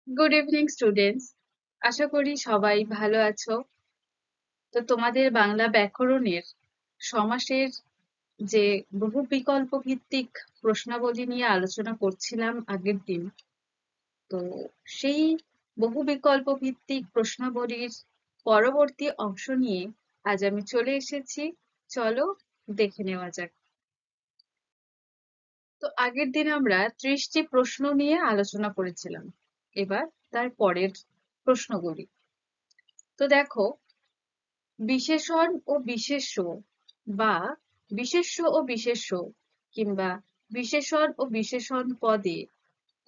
Good evening students. আশা করি সবাই ভালো আছো। তো তোমাদের বাংলা ব্যাকরণের সমাসের যে বহু বিকল্প ভিত্তিক প্রশ্নাবলী নিয়ে আলোচনা করছিলাম আগের দিন, তো সেই বহু বিকল্প ভিত্তিক প্রশ্নাবলীর পরবর্তী অংশ নিয়ে আজ আমি চলে এসেছি। চলো দেখে নেওয়া যাক। তো আগের দিন আমরা 30টি প্রশ্ন নিয়ে আলোচনা করেছিলাম। এবার তার পরের প্রশ্নগুলি। তো দেখো, বিশেষণ ও বিশেষ্য বা বিশেষ্য ও বিশেষ্য কিংবা বিশেষণ ও বিশেষণ পদে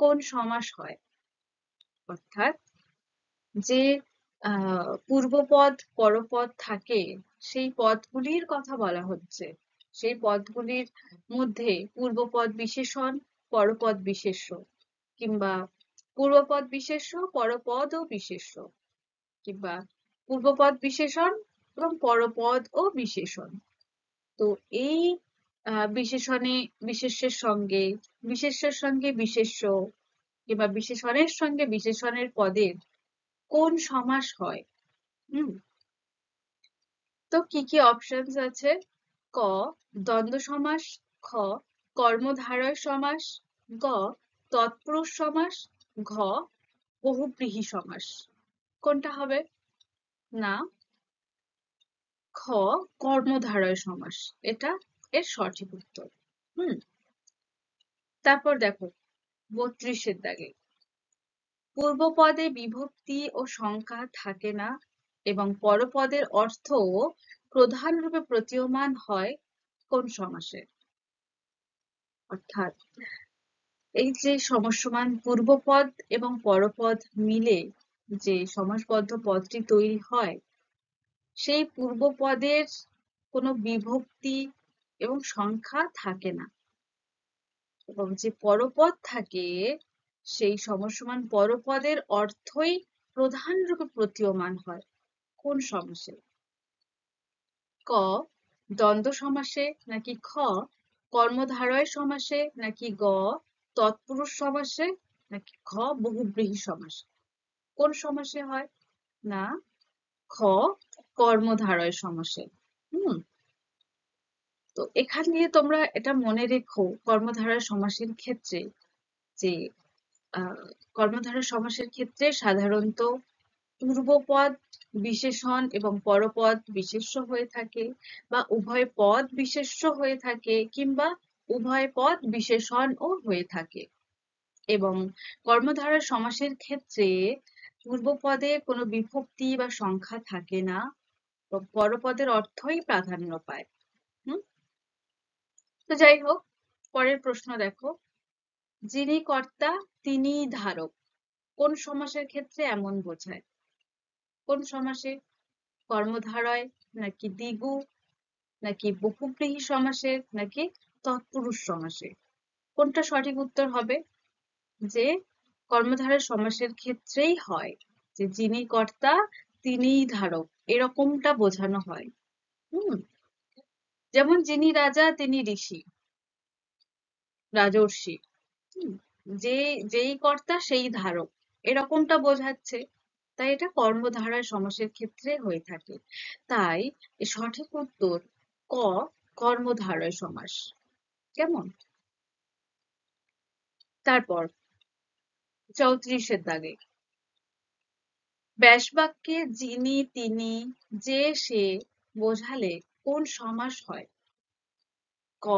কোন সমাস হয়? অর্থাৎ যে পূর্বপদ পরপদ থাকে সেই পদগুলির কথা বলা হচ্ছে। সেই পদগুলির মধ্যে পূর্বপদ বিশেষণ, পরপদ বিশেষ্য, কিংবা পূর্বপদ বিশেষ্য, পরপদ ও বিশেষ্য, কিংবা পূর্বপদ বিশেষণ এবং পরপদ ও বিশেষণ। তো এই বিশেষণে বিশেষ্যের সঙ্গে বিশেষ্য কিংবা বিশেষণের সঙ্গে বিশেষণের পদের কোন সমাস হয়? তো কি কি অপশনস আছে? ক দ্বন্দ্ব সমাস, খ কর্মধারয় সমাস, গ তৎপুরুষ সমাস, ঘ বহুব্রীহি সমাস। কোনটা হবে? না, খ কর্মধারয় সমাস, এটা এর সঠিক উত্তর। তারপর দেখো 32-এর দাগে, পূর্বপদে বিভক্তি ও সংখ্যা থাকে না এবং পরপদের অর্থ প্রধানরূপে প্রতীয়মান হয় কোন সমাসে? অর্থাৎ এই যে সমসমান পূর্বপদ এবং পরপদ মিলে যে সমাসবদ্ধ পদটি তৈরি হয়, সেই পূর্বপদের কোনো বিভক্তি এবং সংখ্যা থাকে না, এবং যে পরপদ থাকে সেই সমসমান পরপদের অর্থই প্রধান রূপে প্রতীয়মান হয় কোন সমাসে? ক দ্বন্দ্ব সমাসে, নাকি খ কর্মধারয় সমাসে, নাকি গ তৎপুরুষ সমাসে, নাকি খ বহুব্রীহি সমাসে? কোন সমাসে হয়? না, খ কর্মধারয় সমাসে। তো এখানে তোমরা এটা মনে রেখো, কর্মধারয় সমাসের ক্ষেত্রে যে কর্মধারয় সমাসের ক্ষেত্রে সাধারণত পূর্বপদ বিশেষণ এবং পরপদ বিশেষ্য হয়ে থাকে, বা উভয় পদ বিশেষ্য হয়ে থাকে, কিংবা উভয় পদ বিশেষণও হয়ে থাকে। এবং কর্মধারয় সমাসের ক্ষেত্রে পূর্বপদে কোনো বিভক্তি বা সংখ্যা থাকে না, পরপদের অর্থই প্রাধান্য পায়। তো যাই হোক, পরের প্রশ্ন দেখো, যিনি কর্তা তিনি ধারক কোন সমাসের ক্ষেত্রে এমন বোঝায়? কোন সমাসে? কর্মধারয়, নাকি দ্বিগু, নাকি বহুব্রীহি সমাসে, নাকি তৎপুরুষ সমাসে? কোনটা সঠিক উত্তর হবে? যে কর্মধারয় সমাসের ক্ষেত্রেই হয়, যে যিনি কর্তা তিনিই ধারক, এরকমটা বোঝানো হয়। যেমন যিনি রাজা তিনি ঋষি, রাজর্ষি, যেই কর্তা সেই ধারক, এরকমটা বোঝাচ্ছে। তাই এটা কর্মধারয় সমাসের ক্ষেত্রে হয়ে থাকে। তাই সঠিক উত্তর ক কর্মধারয় সমাস। কেমন? তারপর 34-এর দাগে, ব্যাসবাক্যে যিনি তিনি যে সে বোঝালে কোন সমাস হয়? ক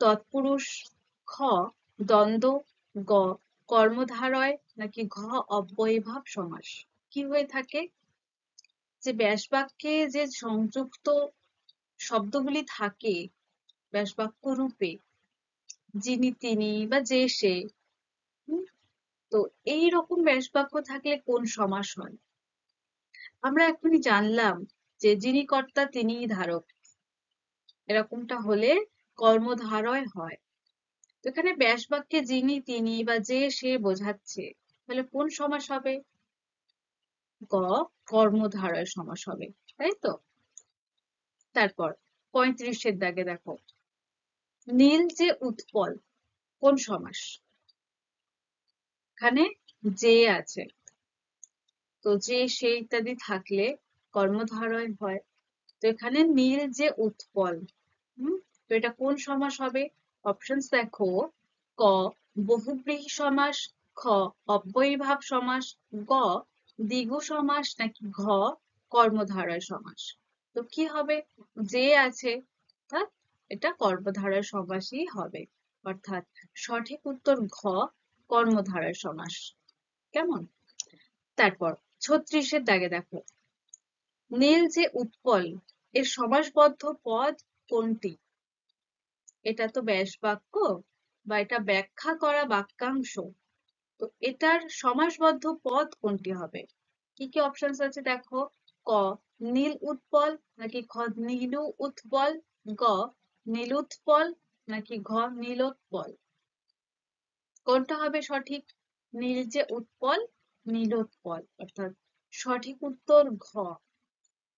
তৎপুরুষ, খ দ্বন্দ্ব, গ কর্মধারয়, নাকি ঘ অব্যয়ীভাব সমাস? কি হয়ে থাকে? যে ব্যাসবাক্যে যে সংযুক্ত শব্দগুলি থাকে ব্যাসবাক্য রূপে, যিনি তিনি বা যে সে, তো এই রকম ব্যাসবাক্য থাকলে কোন সমাস হয়? আমরা এখনই জানলাম যে যিনি কর্তা তিনিই ধারক, এরকমটা হলে কর্মধারয় হয়। তো এখানে ব্যাসবাক্যে যিনি তিনি বা যে সে বোঝাচ্ছে, তাহলে কোন সমাস হবে? গ কর্মধারয় সমাস হবে, তাই তো? তারপর 35-এর দাগে দেখো, নীল যে উৎপল কোন সমাস? এখানে যে আছে, তো যে সে ইত্যাদি থাকলে কর্মধারয় হয়। তো এখানে নীল যে উৎপল, তো এটা কোন সমাস হবে? অপশনস দেখো, ক বহুব্রীহি সমাস, খ অব্যয়ীভাব সমাস, গ দ্বিগু সমাস, নাকি ঘ কর্মধারয় সমাস। তো কি হবে? যে আছে অর্থাৎ এটা কর্মধারয় সমাসই হবে, অর্থাৎ সঠিক উত্তর ঘ কর্মধারয় সমাস। কেমন? তারপর 36-এর দাগে দেখো, নীল যে উৎপল এর সমাসবদ্ধ পদ কোনটি? এটা তো ব্যাস বাক্য বা এটা ব্যাখ্যা করা বাক্যাংশ। তো এটার সমাসবদ্ধ পদ কোনটি হবে? কি কি অপশনস আছে দেখো, ক নীল উৎপল, নাকি খ নীলু উৎপল, গ নীলুৎপল, নাকি ঘ নীলোৎপল। কোনটা হবে সঠিক? নীল যে উৎপল, নীলোৎপল, অর্থাৎ সঠিক উত্তর ঘ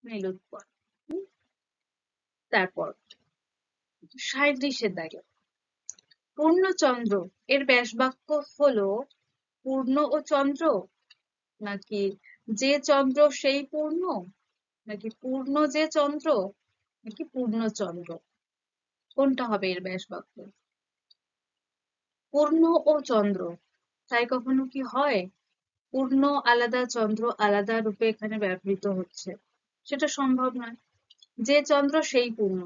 নীলোৎপল। তারপর 37-এর দাগে, পূর্ণচন্দ্র এর ব্যাসবাক্য হলো পূর্ণ ও চন্দ্র, নাকি যে চন্দ্র সেই পূর্ণ, নাকি পূর্ণ যে চন্দ্র, নাকি পূর্ণচন্দ্র। কোনটা হবে এর ব্যাসবাক্য? পূর্ণ ও চন্দ্র, তাই কখনো কি হয়? পূর্ণ আলাদা, চন্দ্র আলাদা রূপে এখানে ব্যবহৃত হচ্ছে, সেটা সম্ভব নয়। যে চন্দ্র সেই পূর্ণ,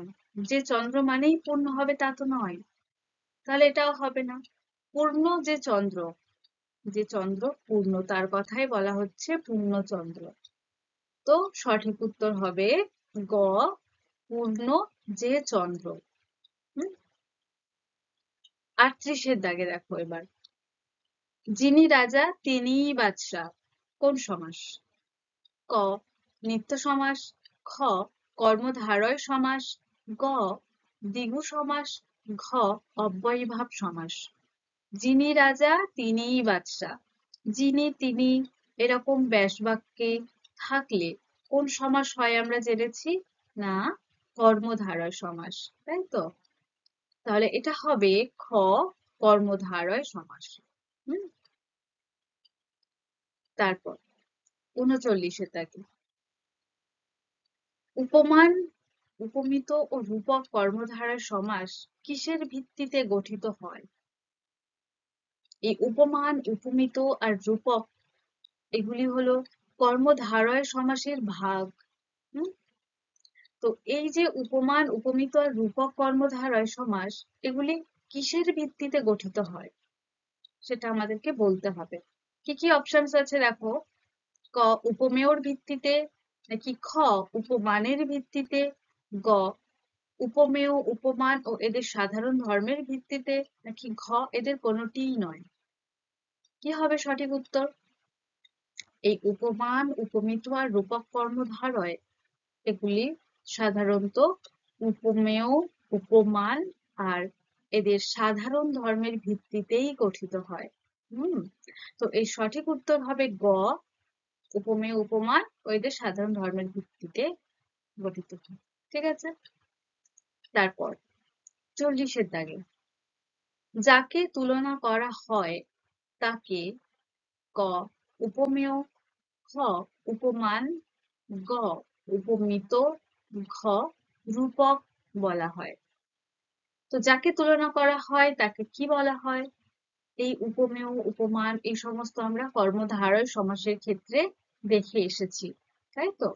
যে চন্দ্র মানেই পূর্ণ হবে তা তো নয়, তাহলে এটাও হবে না। পূর্ণ যে চন্দ্র, যে চন্দ্র পূর্ণ তার কথাই বলা হচ্ছে পূর্ণচন্দ্র। তো সঠিক উত্তর হবে গ পূর্ণ যে চন্দ্র। 38-এর দাগে দেখো এবার, যিনি রাজা তিনিই বাদশাহ কোন সমাস? ক নিত্য সমাস, খ কর্মধারয় সমাস, গ দ্বিগু সমাস, ঘ অব্যয়ীভাব সমাস। যিনি রাজা তিনিই বাদশাহ, যিনি তিনি এরকম ব্যাসবাক্যে থাকলে কোন সমাস হয় আমরা জেনেছি না, কর্মধারয় সমাস, তাই তো? তাহলে এটা হবে খ কর্মধারয় সমাস। তারপর 39-এর দাগে, উপমান, উপমিত ও রূপক কর্মধারয় সমাস কিসের ভিত্তিতে গঠিত হয়? এই উপমান, উপমিত আর রূপক এগুলি হলো কর্মধারয় সমাসের ভাগ। তো এই যে উপমান, উপমিত আর রূপক কর্মধারয় সমাস এগুলি কিসের ভিত্তিতে গঠিত হয় সেটা আমাদেরকে বলতে হবে। কি কি অপশনস আছে দেখো, ক উপমেয়র ভিত্তিতে, নাকি খ উপমানের ভিত্তিতে, গ উপমেয়, উপমান ও এদের সাধারণ ধর্মের ভিত্তিতে, নাকি ঘ এদের কোনোটিই নয়। কি হবে সঠিক উত্তর? এই উপমান, উপমিত আর রূপক কর্মধারয় এগুলি সাধারণত উপমেয়, উপমান আর এদের সাধারণ ধর্মের ভিত্তিতেই গঠিত হয়। তো এই সঠিক উত্তর হবে গ উপমেয়, উপমান ও এদের সাধারণ ধর্মের ভিত্তিতে গঠিত হয়। ঠিক আছে? তারপর 40-এর দাগে, যাকে তুলনা করা হয় তাকে ক উপমেয়, খ উপমান, গ উপমিত, ঘ রূপক বলা হয়। তো যাকে তুলনা করা হয় তাকে কি বলা হয়? এই উপমেয়, উপমান এই সমস্ত আমরা কর্মধারয় সমাসের ক্ষেত্রে দেখে এসেছি, তাই তো?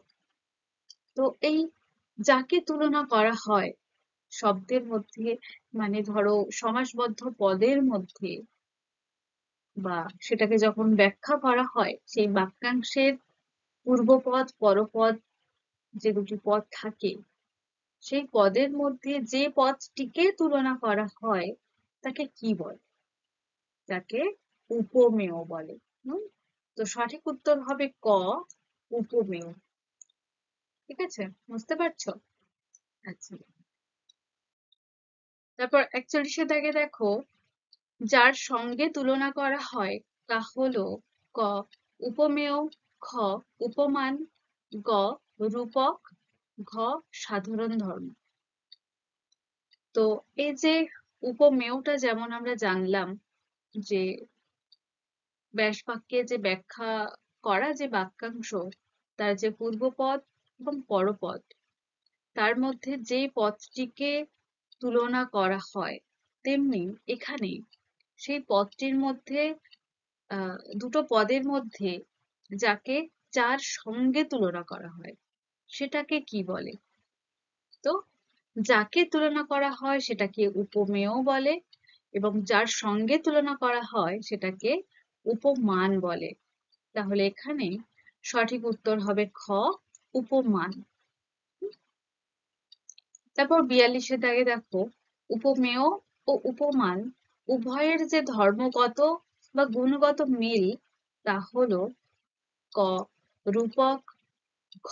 তো এই যাকে তুলনা করা হয় শব্দের মধ্যে, মানে ধরো সমাসবদ্ধ পদের মধ্যে, বা সেটাকে যখন ব্যাখ্যা করা হয় সেই বাক্যাংশের পূর্বপদ, পরপদ যে দুটি পদ থাকে, সেই পদের মধ্যে যে পদটিকে তুলনা করা হয় তাকে কি বলে? তাকে উপমেয় বলে। তো সঠিক উত্তর হবে ক উপমেয়। ঠিক আছে, বুঝতে পারছো? আচ্ছা, তারপর 41-এর দাগে দেখো, যার সঙ্গে তুলনা করা হয় তা হলো ক উপমেয়, খ উপমান, গ রূপক, ঘ সাধারণ ধর্ম। তো এই যে উপমেয়টা যেমন আমরা জানলাম যে ব্যাসবাক্যে যে ব্যাখ্যা করা যে বাক্যাংশ তার যে পূর্বপদ এবং পরপদ তার মধ্যে যে পদটিকে তুলনা করা হয় তেমনি এখানে সেই পদটির মধ্যে দুটো পদের মধ্যে যাকে যার সঙ্গে তুলনা করা হয় সেটাকে কি বলে? তো যাকে তুলনা করা হয় সেটাকে উপমেয় বলে এবং যার সঙ্গে তুলনা করা হয় সেটাকে উপমান বলে। তাহলে এখানে সঠিক উত্তর হবে খ, উপমান। তারপর 42-এর দাগে দেখো, উপমেয় ও উপমান উভয়ের যে ধর্মগত বা গুণগত মিল তা হলো ক রূপক, খ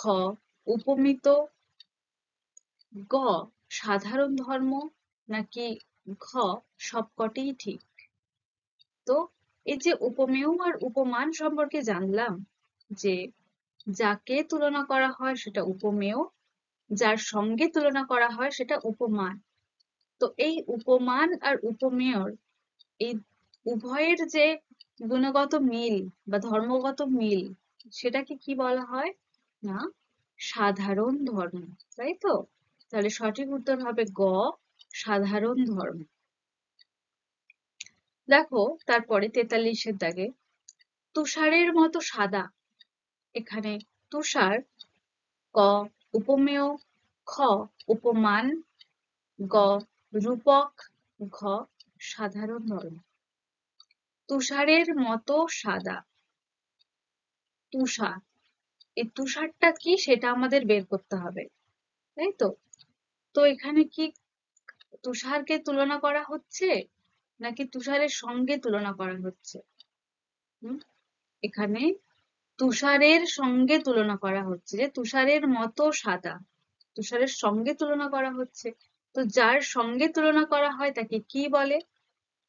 উপমিত, গ সাধারণ ধর্ম, নাকি ঘ সবকটিই ঠিক। তো এই যে উপমেয় আর উপমান সম্পর্কে জানলাম যে যাকে তুলনা করা হয় সেটা উপমেয়, যার সঙ্গে তুলনা করা হয় সেটা উপমান। তো এই উপমান আর উপমেয়র এই উভয়ের যে গুণগত মিল বা ধর্মগত মিল সেটাকে কি বলা হয়? না, সাধারণ ধর্ম, তাই তো? তাহলে সঠিক উত্তর হবে গ, সাধারণ ধর্ম। দেখো তারপরে 43-এর দাগে, তুষারের মতো সাদা। এখানে তুষার ক উপমেয়, খ উপমান, গ রূপক, ঘ সাধারণ ধর্ম। তুষারের মতো সাদা, তুষার, এই তুষারটা কি সেটা আমাদের বের করতে হবে, তাই তো? তো এখানে কি তুষারকে তুলনা করা হচ্ছে নাকি তুষারের সঙ্গে তুলনা করা হচ্ছে? এখানে তুষারের সঙ্গে তুলনা করা হচ্ছে, যে তুষারের মতো সাদা, তুষারের সঙ্গে তুলনা করা হচ্ছে। তো যার সঙ্গে তুলনা করা হয় তাকে কি বলে?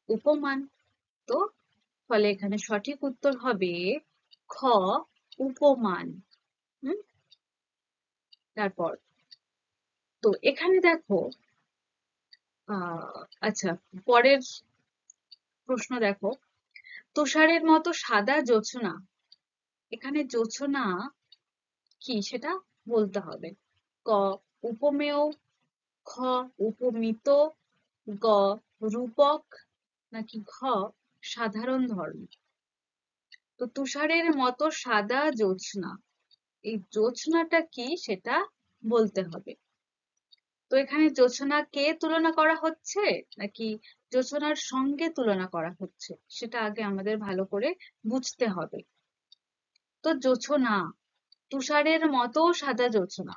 উপমান। তো ফলে এখানে সঠিক উত্তর হবে খ, উপমান। হুম তারপর তো এখানে দেখো, আচ্ছা, পরের প্রশ্ন দেখো, তুষারের মতো সাদা জোছনা। এখানে জোছনা কি সেটা বলতে হবে। ক উপমেয়, খ উপমিত, গ রূপক, নাকি ঘ সাধারণ ধর্ম। তো তুষারের মতো সাদা জোছনা, এই জোছনাটা কি সেটা বলতে হবে। তো এখানে জোছনাকে তুলনা করা হচ্ছে নাকি জোছনার সঙ্গে তুলনা করা হচ্ছে সেটা আগে আমাদের ভালো করে বুঝতে হবে। তো জোছনা, তুষারের মতো সাদা জোছনা,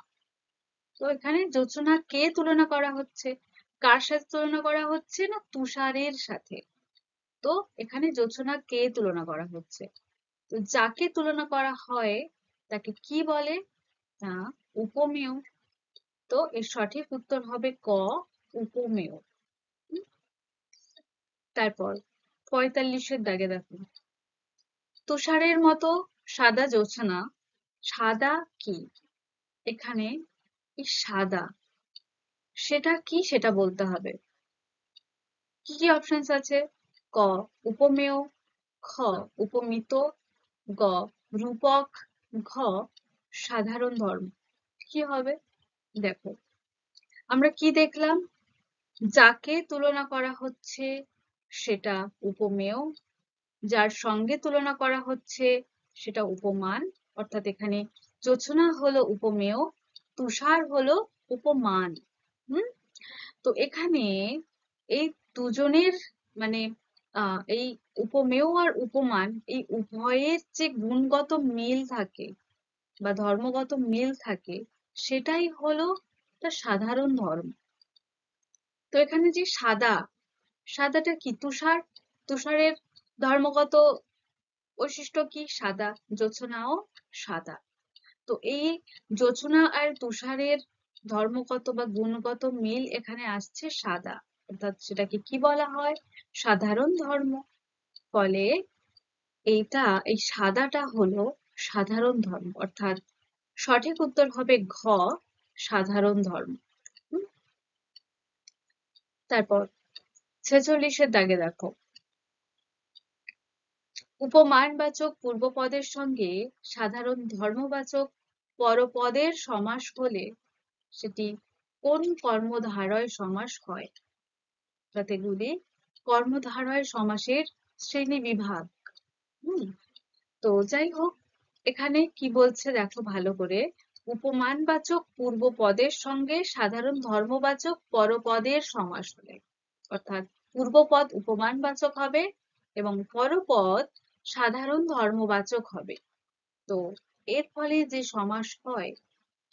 তো এখানে জোছনাকে তুলনা করা হচ্ছে, কার সাথে তুলনা করা হচ্ছে? না তুষারের সাথে। তো এখানে জোছনাকে তুলনা করা হচ্ছে, তো যাকে তুলনা করা হয় তাকে কি বলে? না, উপমেয়। তো এর সঠিক উত্তর হবে ক, উপমেয়। তারপর 45-এর দাগে দেখো, তুষারের মতো সাদা জোছনা, সাদা কি? এখানে এই সাদা সেটা কি সেটা বলতে হবে। কি কি অপশনস আছে? ক উপমেয়, খ উপমিত, গ রূপক, ঘ সাধারণ ধর্ম। কি হবে? দেখো আমরা কি দেখলাম, যাকে তুলনা করা হচ্ছে সেটা উপমেয়, যার সঙ্গে তুলনা করা হচ্ছে সেটা উপমান, অর্থাৎ এখানে জোছনা হলো উপমেয়, তুষার হলো উপমান। হুম তো এখানে এই দুজনের মানে এই উপমেয় আর উপমান এই উভয়ের যে গুণগত মিল থাকে বা ধর্মগত মিল থাকে সেটাই হলো একটা সাধারণ ধর্ম। তো এখানে যে সাদা, সাদাটা কি? তুষার, তুষারের ধর্মগত বৈশিষ্ট্য কি? সাদা, জোছনাও সাদা। তো এই জোছনা আর তুষারের ধর্মগত বা গুণগত মিল এখানে আসছে সাদা, অর্থাৎ সেটাকে কি বলা হয়? সাধারণ ধর্ম। ফলে এই সাদাটা হলো সাধারণ ধর্ম, অর্থাৎ সঠিক উত্তর হবে ঘ, সাধারণ ধর্ম। হুম? তারপর 46-এর দাগে দেখো, উপমানবাচক পূর্বপদের সঙ্গে সাধারণ ধর্মবাচক পরপদের সমাস হলে সেটি কোন কর্মধারয় সমাস হয়? অর্থাৎ এগুলি কর্মধারয় সমাসের শ্রেণীবিভাগ। তো যাই হোক, এখানে কি বলছে দেখো ভালো করে। উপমানবাচক পূর্বপদের সঙ্গে সাধারণ ধর্মবাচক পরপদের সমাস হলে, অর্থাৎ পূর্বপদ উপমানবাচক হবে এবং পরপদ সাধারণ ধর্মবাচক হবে। তো এর ফলে যে সমাস হয়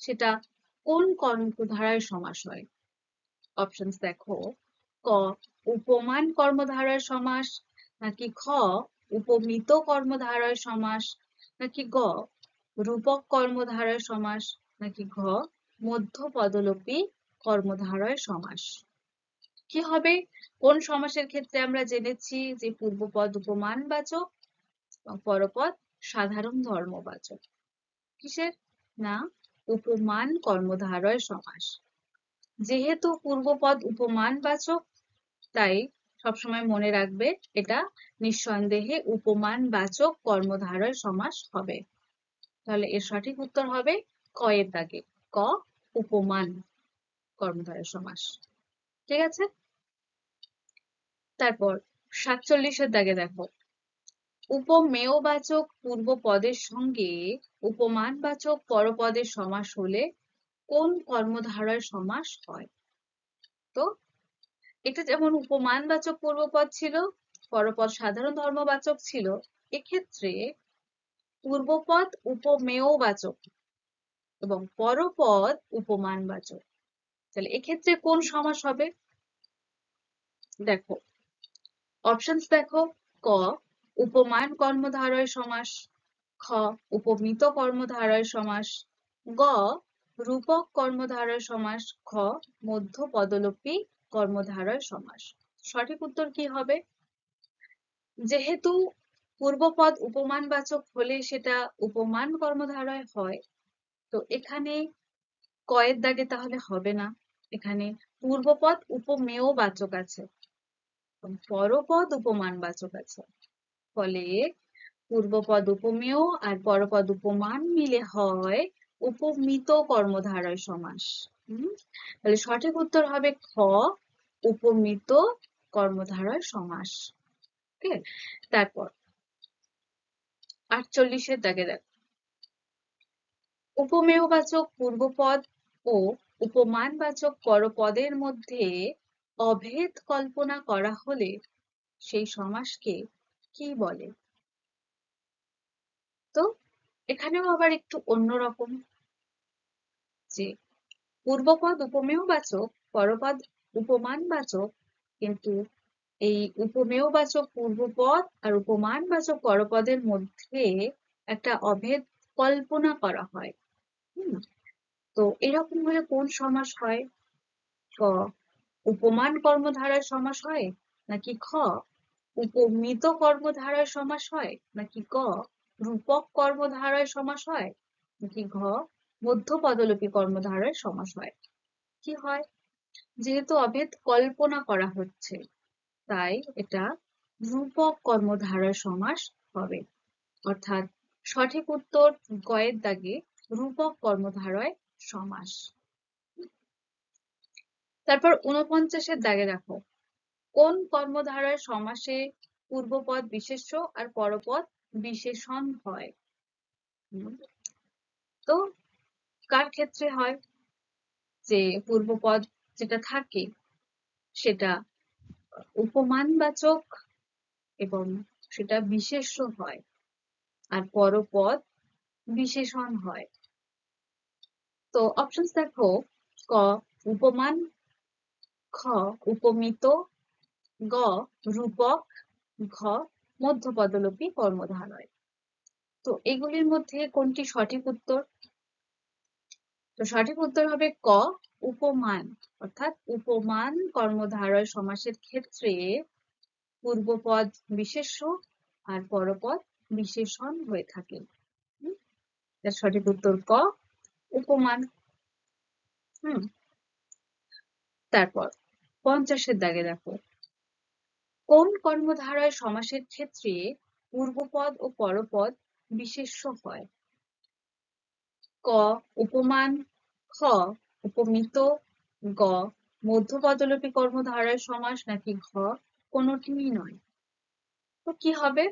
সেটা কোন কর্মধারায় সমাস হয়? অপশনস দেখো, ক উপমান কর্মধারয় সমাস, নাকি খ উপমিত কর্মধারয় সমাস, নাকি গ রূপক কর্মধারয় সমাস, নাকি ঘ মধ্য পদলোপী কর্মধারয় সমাস। কি হবে? কোন সমাসের ক্ষেত্রে আমরা জেনেছি যে পূর্বপদ উপমানবাচক এবং পরপদ সাধারণ ধর্মবাচক। কিসের? না, উপমান কর্মধারয় সমাস। যেহেতু পূর্বপদ উপমানবাচক, তাই সবসময় মনে রাখবে এটা নিঃসন্দেহে উপমানবাচক কর্মধারয় সমাস হবে। তাহলে এর সঠিক উত্তর হবে ক এর দাগে, ক উপমান কর্মধারয় সমাস। ঠিক আছে? তারপর ৪৭ এর দাগে দেখো, উপমেয়বাচক পূর্বপদের সঙ্গে উপমানবাচক পরপদের সমাস হলে কোন কর্মধারয় সমাস হয়? তো এটা যেমন উপমানবাচক পূর্বপদ ছিল, পরপদ সাধারণ ধর্মবাচক ছিল, এক্ষেত্রে পূর্বপদ উপমেয়বাচক এবং পরপদ উপমানবাচক। তাহলে এক্ষেত্রে কোন সমাস হবে? দেখো অপশনস দেখো, ক উপমান কর্মধারয় সমাস, খ উপমিত কর্মধারয় সমাস, গ রূপক কর্মধারয় সমাস, খ মধ্য পদলোপী কর্মধারয় সমাস। সঠিক উত্তর কি হবে? যেহেতু পূর্বপদ উপমানবাচক হলে সেটা উপমান কর্মধারয় হয়, তো এখানে ক এর দাগে তাহলে হবে না। এখানে পূর্বপদ উপমেয়বাচক আছে, পরপদ উপমানবাচক আছে, ফলে পূর্বপদ উপমেয় আর পরপদ উপমান মিলে হয় উপমিত কর্মধারয় সমাস। তাহলে সঠিক উত্তর হবে খ উপমিত কর্মধারয় সমাস। ঠিক আছে? তারপর ৪৮ এর দাগে দেখো, উপমেয়বাচক পূর্বপদ ও উপমানবাচক পরপদের মধ্যে অভেদ কল্পনা করা হলে সেই সমাসকে কি বলে? তো এখানেও আবার একটু অন্যরকম, যে পূর্বপদ উপমেয়বাচক পরপদ উপমানবাচক, কিন্তু এই উপমেয়বাচক পূর্বপদ আর উপমানবাচক পরপদের মধ্যে একটা অভেদ কল্পনা করা হয়। তো এরকম হলে কোন সমাস হয়? ক উপমান কর্মধারয় সমাস হয়, নাকি খ উপমিত কর্মধারয় সমাস হয়, নাকি গ রূপক কর্মধারয় সমাস হয়, নাকি ঘ মধ্য পদলোপী কর্মধারয় সমাস হয়? কি হয়? যেহেতু অভেদ কল্পনা করা হচ্ছে, তাই এটা রূপক কর্মধারয় সমাস হবে। অর্থাৎ সঠিক উত্তর গ এর দাগে রূপক কর্মধারয় সমাস। তারপর ৪৯ এর দাগে রাখো, কোন কর্মধারয় সমাসে পূর্বপদ বিশেষ্য আর পরপদ বিশেষণ হয়? তো কার ক্ষেত্রে হয়? যে পূর্বপদ যেটা থাকে সেটা উপমানবাচক এবং সেটা বিশেষ্য হয়, আর পরপদ বিশেষণ হয়। তো অপশনস দেখো, ক উপমান, খ উপমিত, গ রূপক, ঘ মধ্য পদলোপী কর্মধারয়। তো এগুলির মধ্যে কোনটি সঠিক উত্তর? তো সঠিক উত্তর হবে ক উপমান। অর্থাৎ উপমান কর্মধারয় সমাসের ক্ষেত্রে পূর্বপদ বিশেষ্য আর পরপদ বিশেষণ হয়ে থাকে। তার সঠিক উত্তর ক উপমান। তারপর ৫০ এর দাগে দেখো, কোন কর্মধারয় সমাসের ক্ষেত্রে পূর্বপদ ও পরপদ বিশেষ্য হয়? ক উপমান, খ উপমিত, গ মধ্যপদলোপী কর্মধারয় সমাস, নাকি ঘ কোনটিই নয়? তো কি হবে?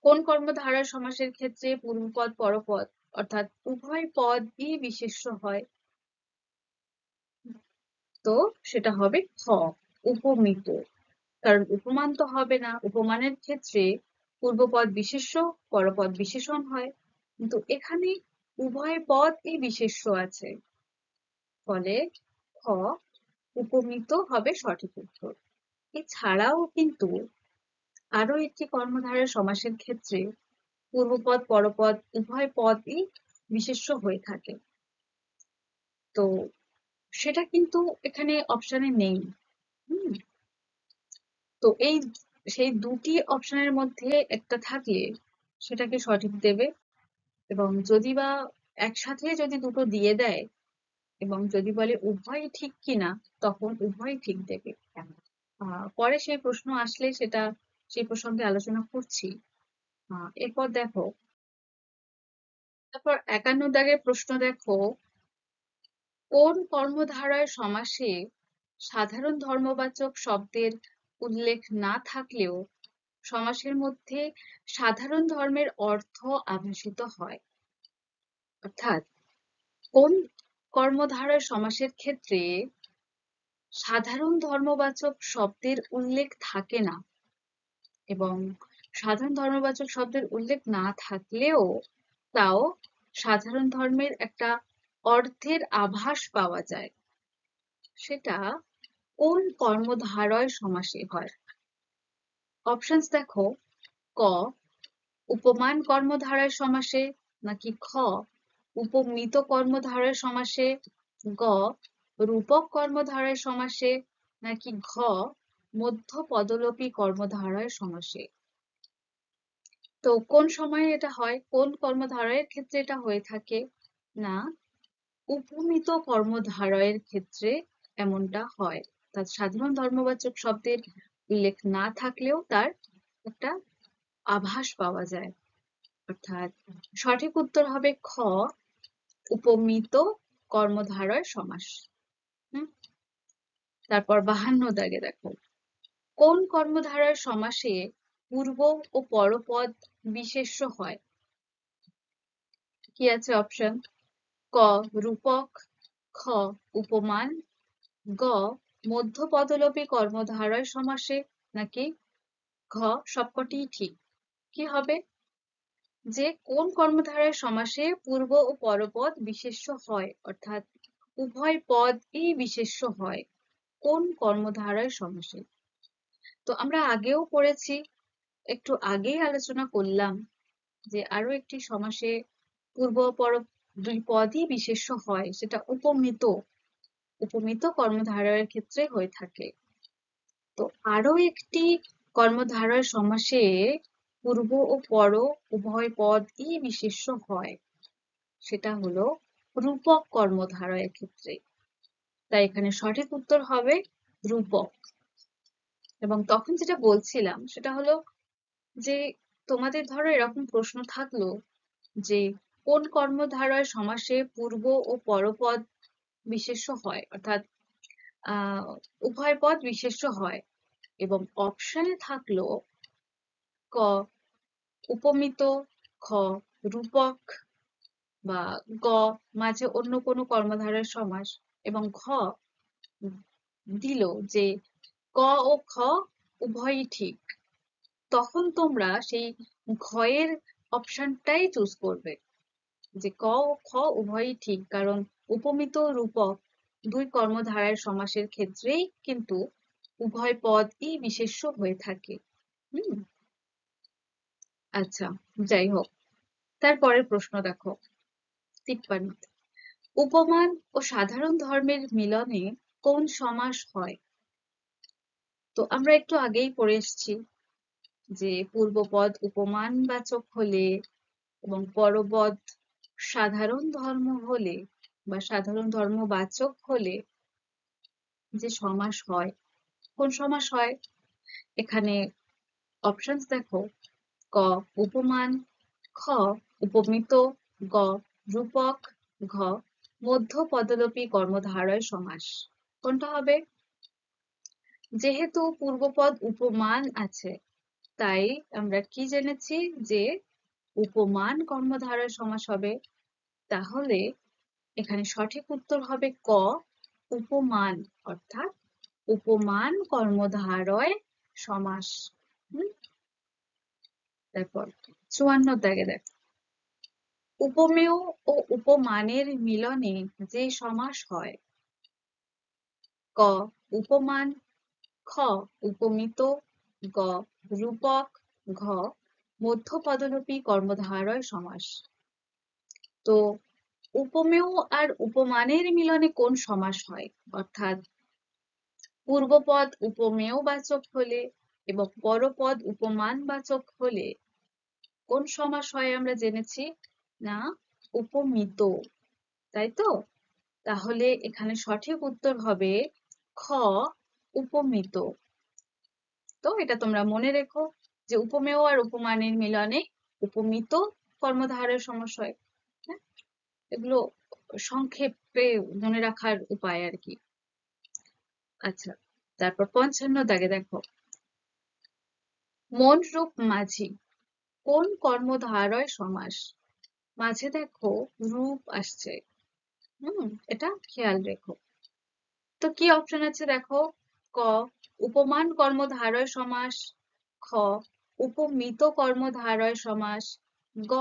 কোন কর্মধারয় সমাসের ক্ষেত্রে পূর্বপদ পরপদ অর্থাৎ উভয় পদই বিশেষ্য হয়? তো সেটা হবে খ উপমিত। কারণ উপমান তো হবে না, উপমানের ক্ষেত্রে পূর্বপদ বিশেষ্য পরপদ বিশেষণ হয়, কিন্তু এখানে উভয় পদই বিশেষ্য আছে, ফলে খ উপমিত হবে সঠিক উত্তর। এছাড়াও কিন্তু আরো একটি কর্মধারয় সমাসের ক্ষেত্রে পূর্বপদ পরপদ উভয় পদই বিশেষ্য হয়ে থাকে, তো সেটা কিন্তু এখানে অপশনে নেই। হুম, তো সেই দুটি অপশনের মধ্যে একটা থাকলে সেটাকে সঠিক দেবে, এবং যদি বা একসাথে যদি দুটো দিয়ে দেয় এবং যদি বলে উভয় ঠিক কিনা, তখন উভয় ঠিক দেবে। পরে সেই প্রশ্ন আসলে সেই প্রসঙ্গে আলোচনা করছি। এরপর দেখো, তারপর 51 দাগের প্রশ্ন দেখো, কোন কর্মধারয় সমাসে সাধারণ ধর্মবাচক শব্দের উল্লেখ না থাকলেও সমাসের মধ্যে সাধারণ ধর্মের অর্থ আভাসিত হয়? অর্থাৎ কোন কর্মধারয় সমাসের ক্ষেত্রে সাধারণ ধর্মবাচক শব্দের উল্লেখ থাকে না, এবং সাধারণ ধর্মবাচক শব্দের উল্লেখ না থাকলেও তাও সাধারণ ধর্মের একটা অর্থের আভাস পাওয়া যায়, সেটা কোন কর্মধারয় সমাসে হয়? অপশনস দেখো, ক উপমান কর্মধারয় সমাসে, নাকি খ উপমিত কর্মধারয় সমাসে, গ রূপক কর্মধারয় সমাসে, নাকি ঘ মধ্য পদলোপী কর্মধারয় সমাসে? তো কোন সময়ে এটা হয়, কোন কর্মধারয়ের ক্ষেত্রে এটা হয়ে থাকে? না, উপমিত কর্মধারয়ের ক্ষেত্রে এমনটা হয়, অর্থাৎ সাধারণ ধর্মবাচক শব্দের উল্লেখ না থাকলেও তার একটা আভাস পাওয়া যায়, অর্থাৎ সঠিক উত্তর হবে খ উপমিত কর্মধারয় সমাস। তারপর 52 দাগে দেখো, কোন কর্মধারয় সমাসে পূর্ব ও পরপদ বিশেষ্য হয়? কি আছে অপশন? ক রূপক, খ উপমান, গ মধ্য পদলোপী কর্মধারয় সমাসে, নাকি ঘ সবকটিই ঠিক? কি হবে? যে কোন কর্মধারয় সমাসে পূর্ব ও পরপদ বিশেষ্য হয়, অর্থাৎ উভয় পদই বিশেষ্য হয় কোন কর্মধারয় সমাসে? তো আমরা আগেও পড়েছি, একটু আগেই আলোচনা করলাম যে আরো একটি সমাসে পূর্ব পর দুই পদই বিশেষ্য হয়, সেটা উপমিত কর্মধারয়ের ক্ষেত্রে হয়ে থাকে। তো আরো একটি কর্মধারয় সমাসে পূর্ব ও পর উভয় পদই বিশেষ্য হয়, সেটা হলো রূপক কর্মধারয়ের ক্ষেত্রে। তাই এখানে সঠিক উত্তর হবে রূপক। এবং তখন যেটা বলছিলাম সেটা হলো যে তোমাদের ধরো এরকম প্রশ্ন থাকলো যে কোন কর্মধারয় সমাসে পূর্ব ও পরপদ বিশেষ্য হয়, অর্থাৎ উভয় পদ বিশেষ্য হয়, এবং অপশনে থাকলো ক উপমিত, খ রূপক, বা গ মাঝে অন্য কোনো কর্মধারয় সমাস, এবং ঘ দিল যে ক ও খ উভয়ই ঠিক, তখন তোমরা সেই ঘয়ের অপশনটাই চুজ করবে যে ক ও খ উভয়ই ঠিক, কারণ উপমিত রূপক দুই কর্মধারয় সমাসের ক্ষেত্রেই কিন্তু উভয় পদই বিশেষ্য হয়ে থাকে। আচ্ছা, যাই হোক, তারপরের প্রশ্ন দেখো 53, উপমান ও সাধারণ ধর্মের মিলনে কোন সমাস হয়? তো আমরা একটু আগেই পড়ে এসেছি যে পূর্বপদ উপমান বাচক হলে এবং পরপদ সাধারণ ধর্ম হলে বা সাধারণ ধর্মবাচক হলে যে সমাস হয়, কোন সমাস হয়? এখানে অপশনস দেখো, ক উপমান, খ উপমিত, গ রূপক, ঘ মধ্য পদলোপী কর্মধারয় সমাস। কোনটা হবে? যেহেতু পূর্বপদ উপমান আছে, তাই আমরা কি জেনেছি যে উপমান কর্মধারয় সমাস হবে। তাহলে এখানে সঠিক উত্তর হবে ক উপমান, অর্থাৎ উপমান কর্মধারয় সমাস। তারপর 54 দাগে দেখ, উপমেয় ও উপমানের মিলনে যে সমাস হয়, ক উপমান, খ উপমিত, গ রূপক, ঘ মধ্য পদলোপী কর্মধারয় সমাস। তো উপমেয় আর উপমানের মিলনে কোন সমাস হয়, অর্থাৎ পূর্বপদ উপমেয় বাচক হলে এবং পরপদ উপমান বাচক হলে কোন সমাস হয় আমরা জেনেছি না, উপমিত, তাই তো? তাহলে এখানে সঠিক উত্তর হবে খ উপমিত। তো এটা তোমরা মনে রেখো যে উপমেয় আর উপমানের মিলনে উপমিত কর্মধারয় সমাস হয়। হ্যাঁ, এগুলো সংক্ষেপে মনে রাখার উপায় আর কি। আচ্ছা, তারপর 55 দাগে দেখো, মন রূপ মাঝি কোন কর্মধারয় সমাস। মাঝে দেখো রূপ আসছে, এটা খেয়াল রেখো। তো কি অপশন আছে দেখো, ক উপমান কর্মধারয় সমাস, খ উপমিত কর্মধারয় সমাস, গ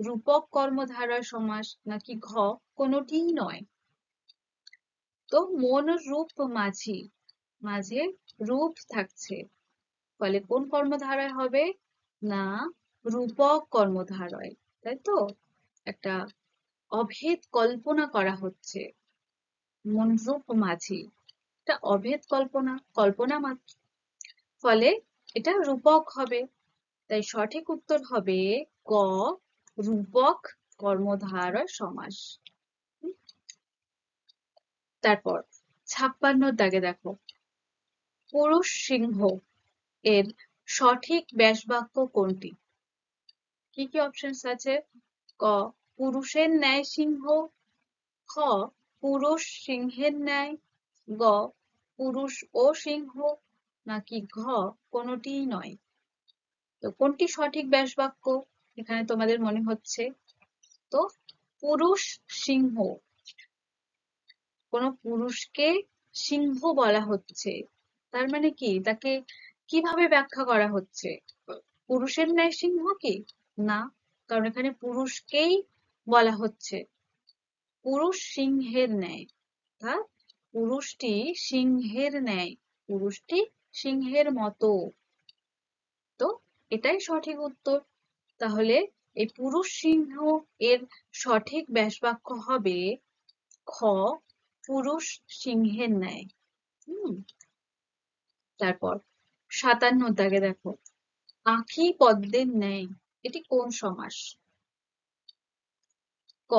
রূপক কর্মধারয় সমাস, নাকি ঘ কোনোটিই নয়। তো মন রূপ মাঝি, মাঝে রূপ থাকছে, ফলে কোন কর্মধারয় হবে না, রূপক কর্মধারয়, তাই তো? একটা অভেদ কল্পনা করা হচ্ছে, মন রূপ মাঝি, এটা অভেদ কল্পনা, কল্পনা মাত্র, ফলে এটা রূপক হবে। তাই সঠিক উত্তর হবে ক রূপক কর্মধারয় সমাস। তারপর 56 দাগে দেখো, পুরুষ সিংহ এর সঠিক ব্যাসবাক্য কোনটি। কি কি অপশনস আছে, ক পুরুষের ন্যায় সিংহ, খ পুরুষ সিংহের ন্যায়, গ পুরুষ ও সিংহ, নাকি ঘ কোনোটিই নয়। তো কোনটি সঠিক ব্যাসবাক্য এখানে তোমাদের মনে হচ্ছে? তো পুরুষ সিংহ, কোন পুরুষকে সিংহ বলা হচ্ছে, তার মানে কি তাকে কিভাবে ব্যাখ্যা করা হচ্ছে, পুরুষের ন্যায় সিংহ কি না, কারণ এখানে পুরুষকেই বলা হচ্ছে পুরুষ সিংহের ন্যায়, অর্থাৎ পুরুষটি সিংহের ন্যায়, পুরুষটি সিংহের মতো। তো এটাই সঠিক উত্তর। তাহলে এই পুরুষ সিংহ এর সঠিক ব্যাসবাক্য হবে খ পুরুষ সিংহের ন্যায়। তারপর 57 দাগে দেখো, আঁখি পদ্মের ন্যায় এটি কোন সমাস। ক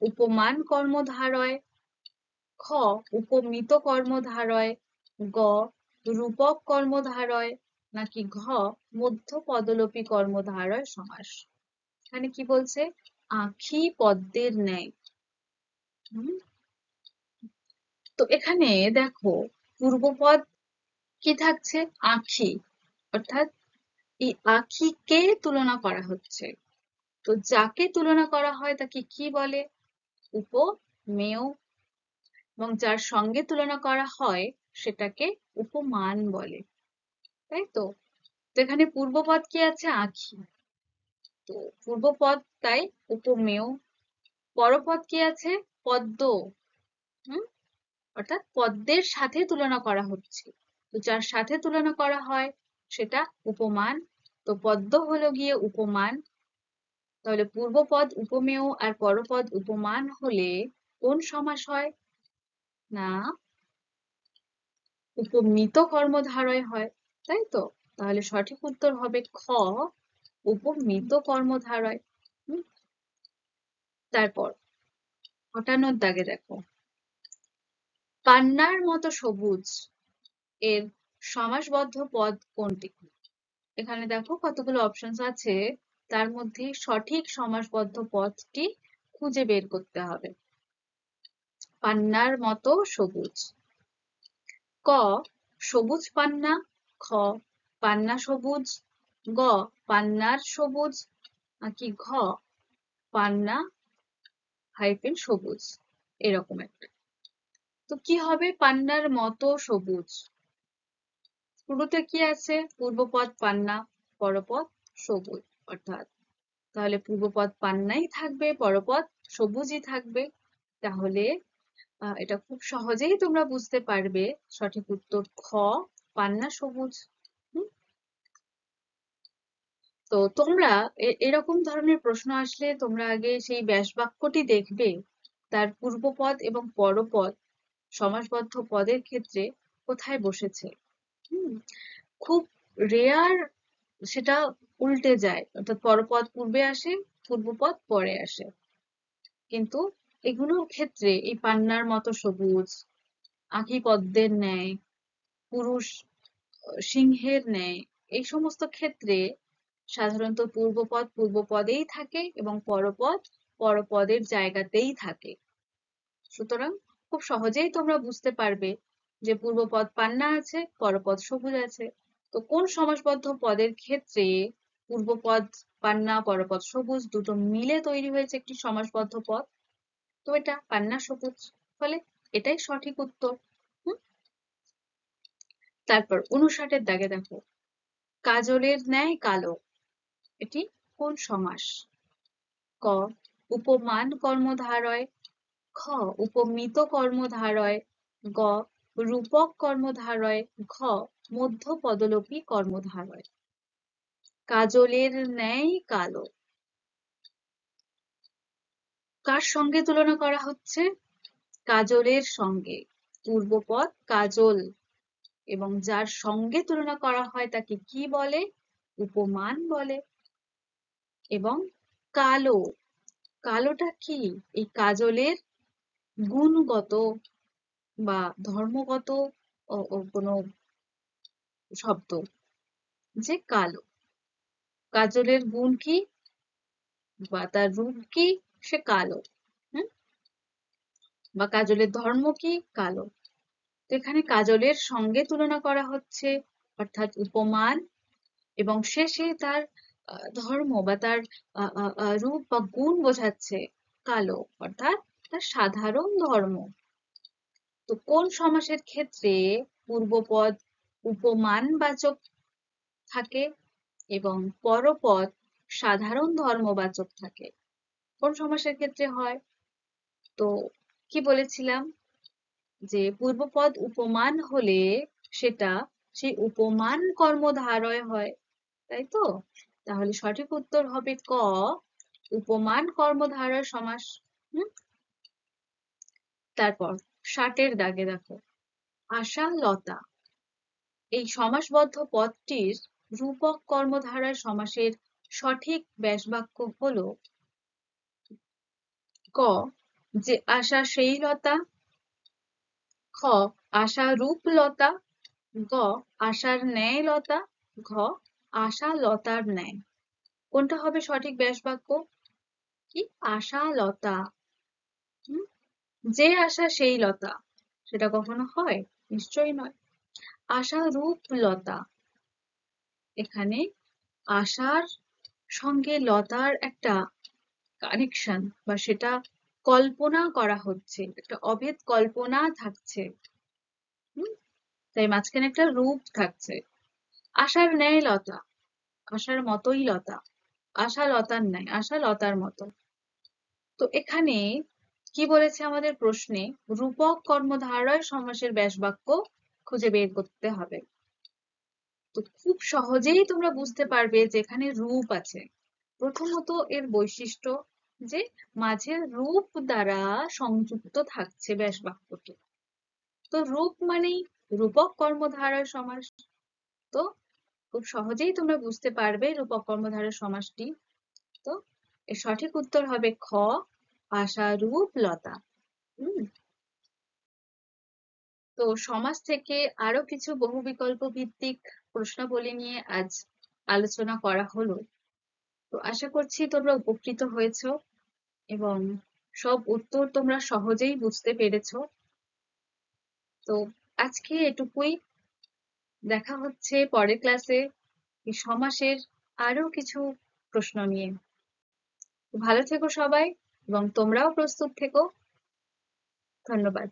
উপমান কর্মধারয়, খ উপমিত কর্মধারয়, গ রূপক কর্মধারয়, নাকি ঘ মধ্য পদলোপী কর্মধারয় সমাস। এখানে কি বলছে, আঁখি পদ্মের ন্যায়। তো এখানে দেখো পূর্বপদ কি থাকছে, আঁখি, অর্থাৎ এই আঁখিকে তুলনা করা হচ্ছে। তো যাকে তুলনা করা হয় তাকে কি বলে, উপমেয়, এবং যার সঙ্গে তুলনা করা হয় সেটাকে উপমান বলে, তাই তো? তো এখানে পূর্বপদ কি আছে, আঁখি, তো পূর্বপদ তাই উপমেয়, পরপদ কি আছে, পদ্ম, অর্থাৎ পদ্মের সাথে তুলনা করা হচ্ছে। তো যার সাথে তুলনা করা হয় সেটা উপমান, তো পদ্ম হলো গিয়ে উপমান। তাহলে পূর্বপদ উপমেয় আর পরপদ উপমান হলে কোন সমাস হয় না, উপমিত কর্মধারয় হয়, তাই তো? তাহলে সঠিক উত্তর হবে খ উপমিত কর্মধারয়। তারপর 58 দাগে দেখো, পান্নার মতো সবুজ এর সমাসবদ্ধ পদ কোনটি। এখানে দেখো কতগুলো অপশনস আছে, তার মধ্যে সঠিক সমাসবদ্ধ পদটি খুঁজে বের করতে হবে। পান্নার মতো সবুজ। ক, সবুজ পান্না। খ, পান্না সবুজ। গ, পান্নার সবুজ। নাকি ঘ, পান্না হাইফেন সবুজ, এরকম একটা। তো কি হবে পান্নার মতো সবুজ? শুরুতে কি আছে? পূর্বপদ পান্না, পরপদ সবুজ, অর্থাৎ তাহলে পূর্বপদ পান্নাই থাকবে, পরপদ সবুজই থাকবে। তাহলে এটা খুব সহজেই তোমরা বুঝতে পারবে, সঠিক উত্তর খ, পান্না সবুজ। হুম? তো তোমরা এরকম ধরনের প্রশ্ন আসলে তোমরা আগে সেই ব্যাস বাক্যটি দেখবে, তার পূর্বপদ এবং পরপদ সমাসবদ্ধ পদের ক্ষেত্রে কোথায় বসেছে। হুম, খুব রেয়ার সেটা উল্টে যায়, অর্থাৎ পরপদ পূর্বে আসে, পূর্বপদ পরে আসে। কিন্তু এগুলোর ক্ষেত্রে এই পান্নার মতো সবুজ, আঁখি পদ্মের ন্যায়, পুরুষ সিংহের ন্যায়, এই সমস্ত ক্ষেত্রে সাধারণত পূর্বপদ পূর্বপদেই থাকে এবং পরপদ পরপদের জায়গাতেই থাকে। সুতরাং খুব সহজেই তোমরা বুঝতে পারবে যে পূর্বপদ পান্না আছে, পরপদ সবুজ আছে। তো কোন সমাসবদ্ধ পদের ক্ষেত্রে পূর্বপদ পান্না পরপদ সবুজ দুটো মিলে তৈরি হয়েছে একটি সমাসবদ্ধ পদ? তো এটা পান্না সবুজ, ফলে এটাই সঠিক উত্তর। হুম? তারপর ৫৯-এর দাগে দেখো, কাজলের ন্যায় কালো, এটি কোন সমাস? ক, উপমান কর্মধারয়। খ, উপমিত কর্মধারয়। গ, রূপক কর্মধারয়। ঘ, মধ্য পদলোপী কর্মধারয়। কাজলের ন্যায় কালো কার সঙ্গে তুলনা করা হচ্ছে? কাজলের সঙ্গে। পূর্বপদ কাজল, এবং যার সঙ্গে তুলনা করা হয় তাকে কি বলে? উপমান বলে। এবং কালো, কালোটা কি? এই কাজলের গুণগত বা ধর্মগত কোনো শব্দ, যে কালো। কাজলের গুণ কি বা তার রূপ কি? সে কালো। হুম? বা কাজলের ধর্ম কি? কালো। তো এখানে কাজলের সঙ্গে তুলনা করা হচ্ছে, অর্থাৎ উপমান, এবং শেষে তার ধর্ম বা তার রূপ বা গুণ বোঝাচ্ছে কালো, অর্থাৎ তার সাধারণ ধর্ম। তো কোন সমাসের ক্ষেত্রে পূর্বপদ উপমানবাচক থাকে এবং পরপদ সাধারণ ধর্মবাচক থাকে? কোন সমাসের ক্ষেত্রে হয়? তো কি বলেছিলাম যে পূর্বপদ উপমান হলে সেটা সেই উপমান কর্মধারয় হয়, তাই তো? তাহলে সঠিক উত্তর হবে ক, উপমান কর্মধারয় সমাস। হুম? তারপর ৬০-এর দাগে দেখো, আশা লতা, এই সমাসবদ্ধ পদটির রূপক কর্মধারয় সমাসের সঠিক ব্যাসবাক্য হলো ক, যে আশা সেই লতা। খ, আশা রূপ লতা। গ, আশার ন্যায় লতা। ঘ, আশা লতার ন্যায়। কোনটা হবে সঠিক ব্যাসবাক্য? কি? আশা লতা। যে আশা সেই লতা, সেটা কখনো হয়? নিশ্চয়ই নয়। আশা রূপ লতা, এখানে আশার সঙ্গে লতার একটা কানেকশন বা সেটা কল্পনা করা হচ্ছে, একটা অভেদ কল্পনা থাকছে। হুম? তাই মাঝখানে একটা রূপ থাকছে। আশার ন্যায় লতা, আশার মতোই লতা। আশা লতার ন্যায়, আশা লতার মতো। তো এখানে কি বলেছে আমাদের প্রশ্নে? রূপক কর্মধারয় সমাসের ব্যাসবাক্য খুঁজে বের করতে হবে। তো খুব সহজেই তোমরা বুঝতে পারবে যে এখানে রূপ আছে। প্রথমত এর বৈশিষ্ট্য যে মাঝের রূপ দ্বারা সংযুক্ত থাকছে ব্যাসবাক্যটি। তো রূপ মানেই রূপক কর্মধারয় সমাস। তো খুব সহজেই তোমরা বুঝতে পারবে রূপক কর্মধারয় সমাসটি। তো এর সঠিক উত্তর হবে খ, আশা রূপ লতা। তো সমাজ থেকে আরো কিছু বহুবিকল্প ভিত্তিক প্রশ্নাবলী নিয়ে আজ আলোচনা করা হলো। তো আশা করছি তোমরা উপকৃত হয়েছো এবং সব উত্তর তোমরা সহজেই বুঝতে পেরেছো। তো আজকে এটুকুই। দেখা হচ্ছে পরের ক্লাসে এই সমাসের আরো কিছু প্রশ্ন নিয়ে। ভালো থেকো সবাই এবং তোমরাও প্রস্তুত থেকো। ধন্যবাদ।